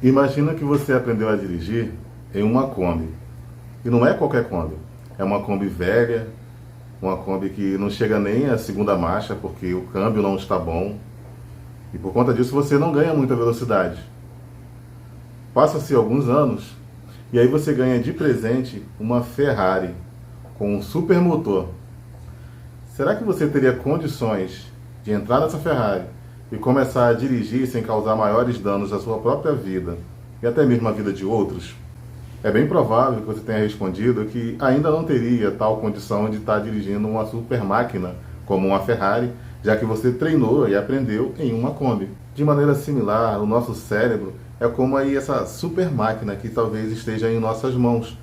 Imagina que você aprendeu a dirigir em uma Kombi. E não é qualquer Kombi. É uma Kombi velha, uma Kombi que não chega nem à segunda marcha porque o câmbio não está bom. E por conta disso você não ganha muita velocidade. Passa-se alguns anos e aí você ganha de presente uma Ferrari com um super motor. Será que você teria condições de entrar nessa Ferrari e começar a dirigir sem causar maiores danos à sua própria vida e até mesmo à vida de outros? É bem provável que você tenha respondido que ainda não teria tal condição de estar dirigindo uma super máquina como uma Ferrari, já que você treinou e aprendeu em uma Kombi. De maneira similar, o nosso cérebro é como aí essa super máquina que talvez esteja em nossas mãos.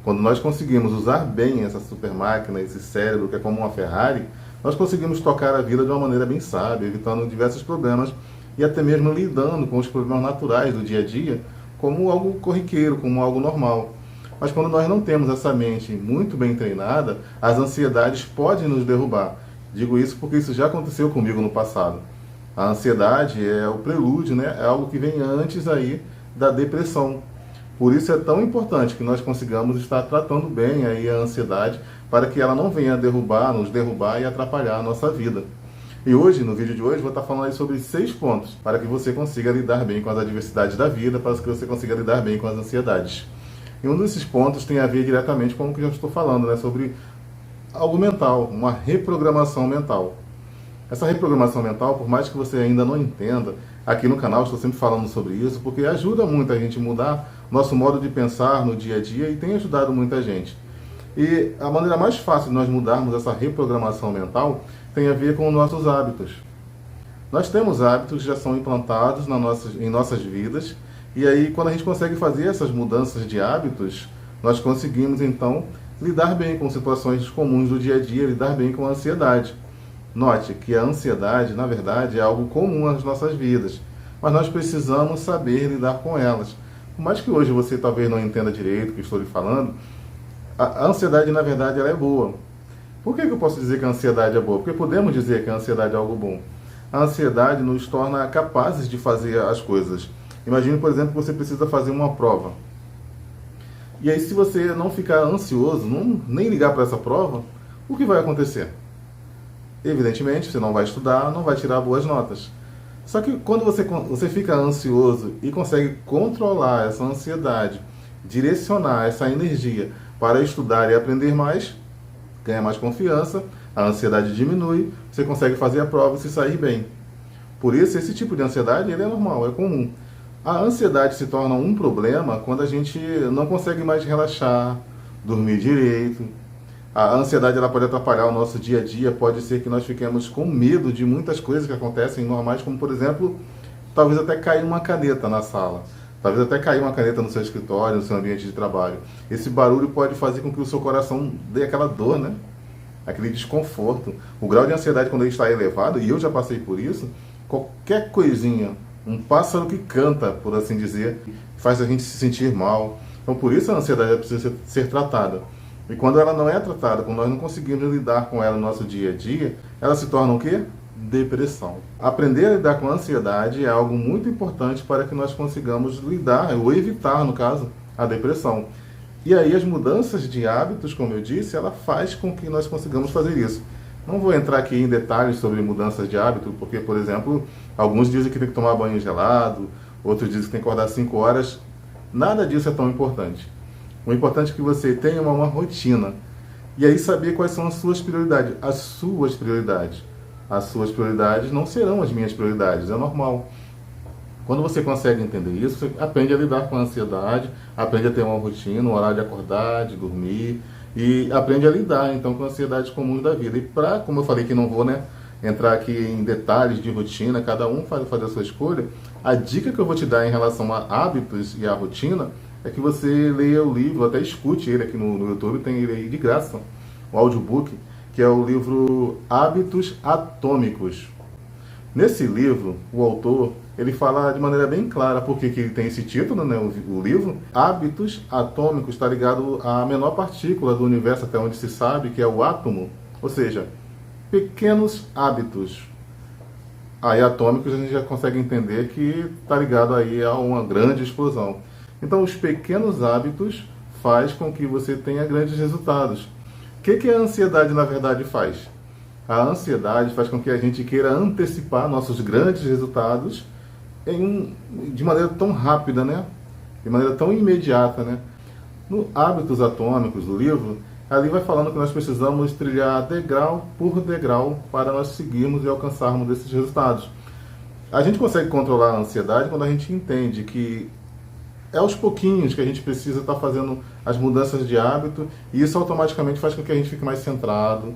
Quando nós conseguimos usar bem essa super máquina, esse cérebro que é como uma Ferrari, nós conseguimos tocar a vida de uma maneira bem sábia, evitando diversos problemas e até mesmo lidando com os problemas naturais do dia a dia como algo corriqueiro, como algo normal. Mas quando nós não temos essa mente muito bem treinada, as ansiedades podem nos derrubar. Digo isso porque isso já aconteceu comigo no passado. A ansiedade é o prelúdio, né? É algo que vem antes aí da depressão. Por isso é tão importante que nós consigamos estar tratando bem aí a ansiedade para que ela não venha nos derrubar e atrapalhar a nossa vida. E hoje, no vídeo de hoje, vou estar falando aí sobre 6 pontos para que você consiga lidar bem com as adversidades da vida, para que você consiga lidar bem com as ansiedades. E um desses pontos tem a ver diretamente com o que eu já estou falando, né? Sobre algo mental, uma reprogramação mental. Essa reprogramação mental, por mais que você ainda não entenda, aqui no canal estou sempre falando sobre isso, porque ajuda muito a gente mudar nosso modo de pensar no dia a dia e tem ajudado muita gente. E a maneira mais fácil de nós mudarmos essa reprogramação mental tem a ver com os nossos hábitos. Nós temos hábitos que já são implantados em nossas vidas, e aí quando a gente consegue fazer essas mudanças de hábitos, nós conseguimos então lidar bem com situações comuns do dia a dia, lidar bem com a ansiedade. Note que a ansiedade, na verdade, é algo comum às nossas vidas, mas nós precisamos saber lidar com elas. Por mais que hoje você talvez não entenda direito o que estou lhe falando, a ansiedade, na verdade, ela é boa. Por que eu posso dizer que a ansiedade é boa? Porque podemos dizer que a ansiedade é algo bom. A ansiedade nos torna capazes de fazer as coisas. Imagine, por exemplo, que você precisa fazer uma prova. E aí, se você não ficar ansioso, nem ligar para essa prova, o que vai acontecer? Evidentemente, você não vai estudar, não vai tirar boas notas. Só que quando você fica ansioso e consegue controlar essa ansiedade, direcionar essa energia para estudar e aprender mais, ganha mais confiança, a ansiedade diminui, você consegue fazer a prova e se sair bem. Por isso, esse tipo de ansiedade ele é normal, é comum. A ansiedade se torna um problema quando a gente não consegue mais relaxar, dormir direito. A ansiedade ela pode atrapalhar o nosso dia a dia, pode ser que nós fiquemos com medo de muitas coisas que acontecem normais, como por exemplo, talvez até cair uma caneta na sala. Talvez até cair uma caneta no seu escritório, no seu ambiente de trabalho. Esse barulho pode fazer com que o seu coração dê aquela dor, né? Aquele desconforto. O grau de ansiedade quando ele está elevado, e eu já passei por isso, qualquer coisinha, um pássaro que canta, por assim dizer, faz a gente se sentir mal. Então por isso a ansiedade precisa ser tratada. E quando ela não é tratada, quando nós não conseguimos lidar com ela no nosso dia a dia, ela se torna o quê? Depressão. Aprender a lidar com a ansiedade é algo muito importante para que nós consigamos lidar, ou evitar, no caso, a depressão. E aí as mudanças de hábitos, como eu disse, ela faz com que nós consigamos fazer isso. Não vou entrar aqui em detalhes sobre mudanças de hábito, porque, por exemplo, alguns dizem que tem que tomar banho gelado, outros dizem que tem que acordar 5 horas. Nada disso é tão importante. O importante é que você tenha uma rotina. E aí saber quais são as suas prioridades. As suas prioridades. As suas prioridades não serão as minhas prioridades, é normal. Quando você consegue entender isso, você aprende a lidar com a ansiedade, aprende a ter uma rotina, um horário de acordar, de dormir, e aprende a lidar, então, com as ansiedades comuns da vida. E como eu falei que não vou, entrar aqui em detalhes de rotina, cada um faz fazer a sua escolha, a dica que eu vou te dar em relação a hábitos e a rotina é que você leia o livro, até escute ele aqui no YouTube, tem ele aí de graça, o audiobook, que é o livro Hábitos Atômicos. Nesse livro, o autor, ele fala de maneira bem clara porque que ele tem esse título, né, o livro. Hábitos Atômicos está ligado à menor partícula do universo, até onde se sabe, que é o átomo, ou seja, pequenos hábitos. Aí atômicos a gente já consegue entender que está ligado aí a uma grande explosão. Então os pequenos hábitos faz com que você tenha grandes resultados. O que a ansiedade na verdade faz? A ansiedade faz com que a gente queira antecipar nossos grandes resultados de maneira tão rápida, né? De maneira tão imediata, né? No Hábitos Atômicos, do livro, ali vai falando que nós precisamos trilhar degrau por degrau para nós seguirmos e alcançarmos esses resultados. A gente consegue controlar a ansiedade quando a gente entende que é aos pouquinhos que a gente precisa estar fazendo as mudanças de hábito, e isso automaticamente faz com que a gente fique mais centrado,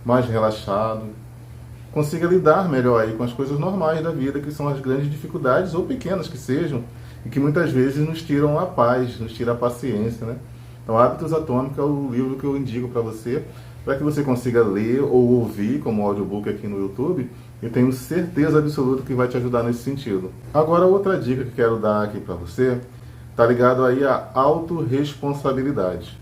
mais relaxado, consiga lidar melhor aí com as coisas normais da vida, que são as grandes dificuldades, ou pequenas que sejam, e que muitas vezes nos tiram a paz, nos tiram a paciência, né? Então, Hábitos Atômicos é o livro que eu indico para que você consiga ler ou ouvir como audiobook aqui no YouTube, e tenho certeza absoluta que vai te ajudar nesse sentido. Agora, outra dica que quero dar aqui para você, está ligado aí à autorresponsabilidade.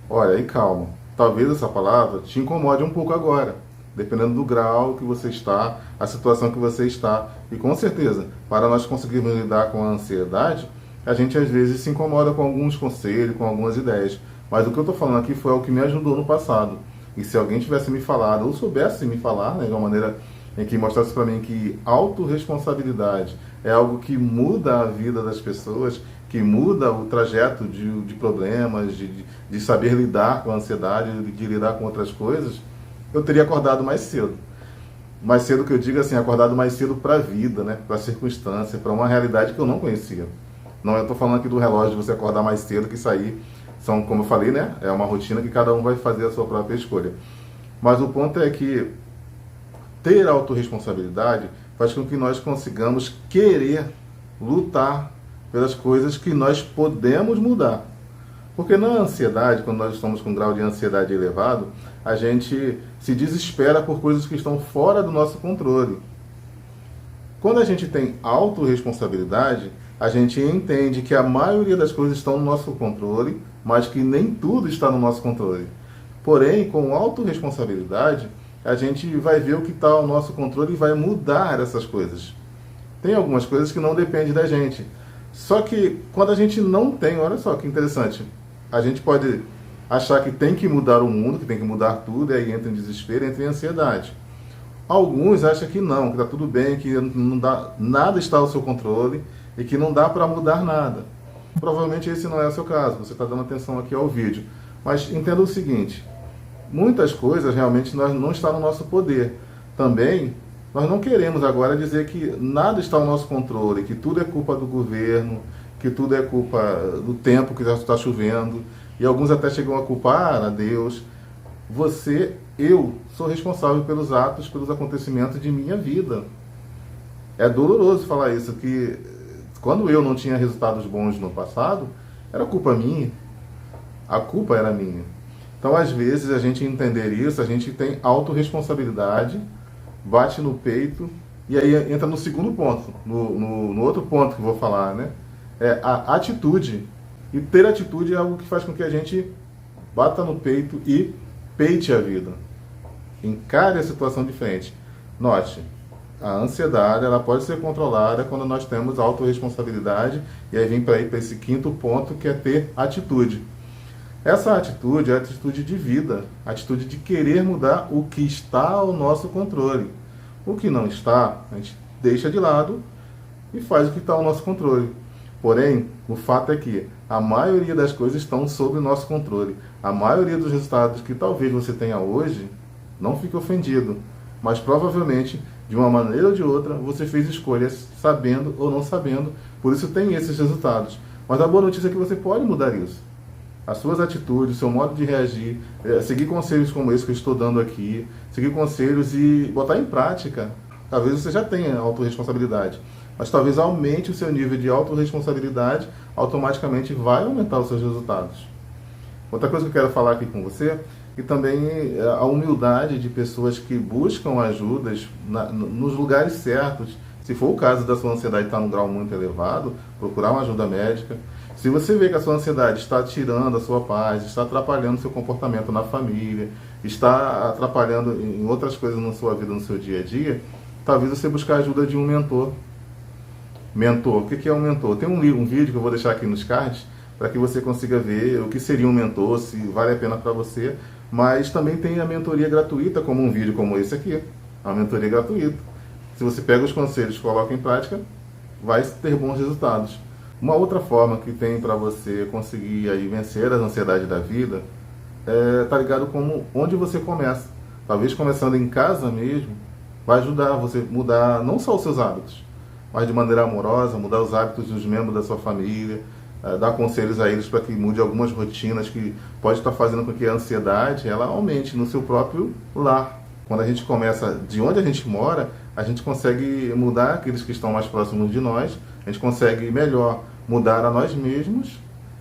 Olha, e calma, talvez essa palavra te incomode um pouco agora, dependendo do grau que você está, a situação que você está. E com certeza, para nós conseguirmos lidar com a ansiedade, a gente às vezes se incomoda com alguns conselhos, com algumas ideias. Mas o que eu estou falando aqui foi o que me ajudou no passado. E se alguém tivesse me falado, ou soubesse me falar, né, de uma maneira em que mostrasse para mim que autorresponsabilidade é algo que muda a vida das pessoas, que muda o trajeto de problemas, de saber lidar com a ansiedade, de lidar com outras coisas, eu teria acordado mais cedo. Mais cedo que eu digo assim, acordado mais cedo para a vida, né? Para a circunstância, para uma realidade que eu não conhecia. Não, eu estou falando aqui do relógio de você acordar mais cedo, que isso aí são, como eu falei, né? É uma rotina que cada um vai fazer a sua própria escolha. Mas o ponto é que ter autorresponsabilidade faz com que nós consigamos querer lutar pelas coisas que nós podemos mudar. Porque na ansiedade, quando nós estamos com um grau de ansiedade elevado, a gente se desespera por coisas que estão fora do nosso controle. Quando a gente tem autorresponsabilidade, a gente entende que a maioria das coisas estão no nosso controle, mas que nem tudo está no nosso controle. Porém, com autorresponsabilidade, a gente vai ver o que está ao nosso controle e vai mudar essas coisas. Tem algumas coisas que não dependem da gente. Só que quando a gente não tem, olha só que interessante, a gente pode achar que tem que mudar o mundo, que tem que mudar tudo, e aí entra em desespero, entra em ansiedade. Alguns acham que não, que está tudo bem, que não dá, nada está ao seu controle e que não dá para mudar nada. Provavelmente esse não é o seu caso, você está dando atenção aqui ao vídeo. Mas entenda o seguinte, muitas coisas realmente não estão no nosso poder. Também, nós não queremos agora dizer que nada está ao nosso controle, que tudo é culpa do governo, que tudo é culpa do tempo que já está chovendo, e alguns até chegam a culpar a Deus. Eu sou responsável pelos atos, pelos acontecimentos de minha vida. É doloroso falar isso, que quando eu não tinha resultados bons no passado, era culpa minha. A culpa era minha. Então, às vezes, a gente entender isso, a gente tem autorresponsabilidade, bate no peito, e aí entra no segundo ponto, no outro ponto que eu vou falar, né? É a atitude. E ter atitude é algo que faz com que a gente bata no peito e peite a vida. Encare a situação de frente. Note, a ansiedade ela pode ser controlada quando nós temos autorresponsabilidade, e aí vem para esse quinto ponto, que é ter atitude. Essa atitude é a atitude de vida, a atitude de querer mudar o que está ao nosso controle. O que não está, a gente deixa de lado e faz o que está ao nosso controle. Porém, o fato é que a maioria das coisas estão sob o nosso controle. A maioria dos resultados que talvez você tenha hoje, não fique ofendido, mas provavelmente, de uma maneira ou de outra, você fez escolhas sabendo ou não sabendo, por isso tem esses resultados. Mas a boa notícia é que você pode mudar isso. As suas atitudes, o seu modo de reagir, seguir conselhos como esse que eu estou dando aqui, seguir conselhos e botar em prática. Talvez você já tenha autorresponsabilidade, mas talvez aumente o seu nível de autorresponsabilidade, automaticamente vai aumentar os seus resultados. Outra coisa que eu quero falar aqui com você, e também a humildade de pessoas que buscam ajudas nos lugares certos. Se for o caso da sua ansiedade estar num grau muito elevado, procurar uma ajuda médica. Se você vê que a sua ansiedade está tirando a sua paz, está atrapalhando o seu comportamento na família, está atrapalhando em outras coisas na sua vida, no seu dia a dia, talvez você buscar a ajuda de um mentor. Mentor, o que é um mentor? Tem um vídeo que eu vou deixar aqui nos cards, para que você consiga ver o que seria um mentor, se vale a pena para você, mas também tem a mentoria gratuita, como um vídeo como esse aqui, a mentoria gratuita. Se você pega os conselhos e coloca em prática, vai ter bons resultados. Uma outra forma que tem para você conseguir aí vencer as ansiedades da vida tá ligado como onde você começa. Talvez começando em casa mesmo, vai ajudar você a mudar não só os seus hábitos, mas de maneira amorosa, mudar os hábitos dos membros da sua família, dar conselhos a eles para que mude algumas rotinas que pode estar fazendo com que a ansiedade ela aumente no seu próprio lar. Quando a gente começa de onde a gente mora, a gente consegue mudar aqueles que estão mais próximos de nós, a gente consegue melhor mudar a nós mesmos,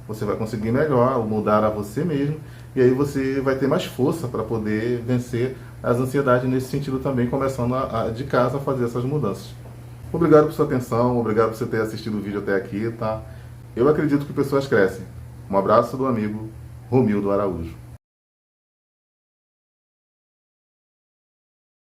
você vai conseguir melhor mudar a você mesmo, e aí você vai ter mais força para poder vencer as ansiedades nesse sentido também, começando de casa a fazer essas mudanças. Obrigado por sua atenção, obrigado por você ter assistido o vídeo até aqui, tá? Eu acredito que pessoas crescem. Um abraço do amigo Romildo Araújo.